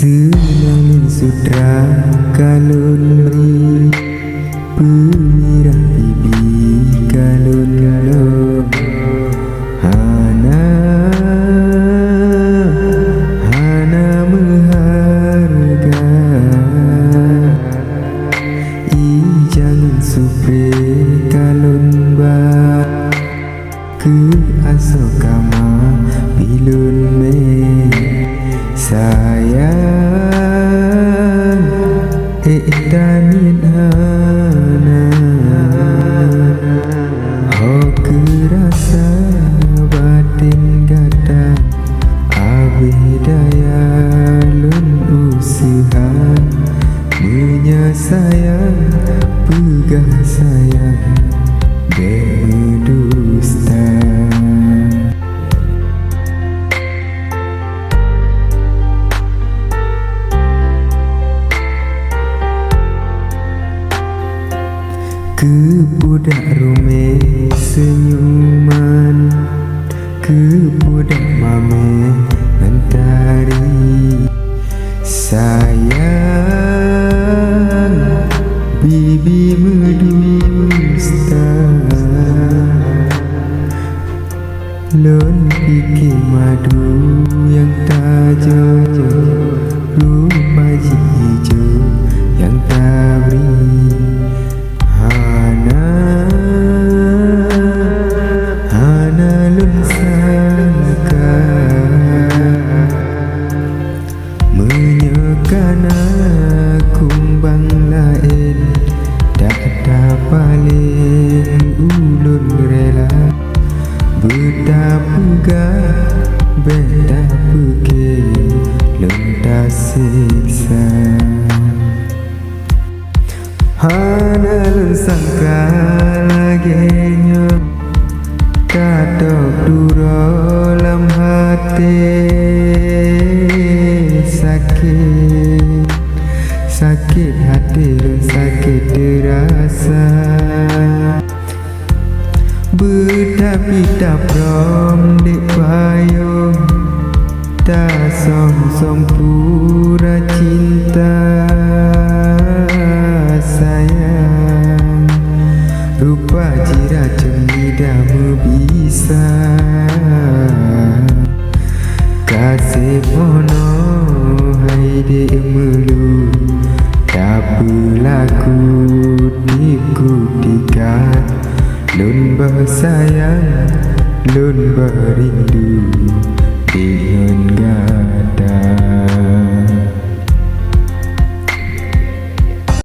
Senang sutra kalun ri pemirah bibi kalun lo hana meharga jangan supre kalun ba ke aso kama bilun me sayang danin hana oh kerasa batin gata abidaya lun usaha menyayang pegah sayang berdusta ke budak rume senyuman ke budak mame mentari sayang bibi berdusta lon fikir madu yang tajam rupa hijau yang tak beri hana lun sangka menyekana kumbang lain tak paling ulun rela betapa benda peke lentah siksa hana lun sangka lagi kadok duro lam hati sakit hati lun sakit terasa betapi tak prom dek payung tak som pura cinta sayang rupa jirat cemida bisa kasih pono hai dek melu tak berlaku diku-dikat lun bersayang lun berindu dengan gada.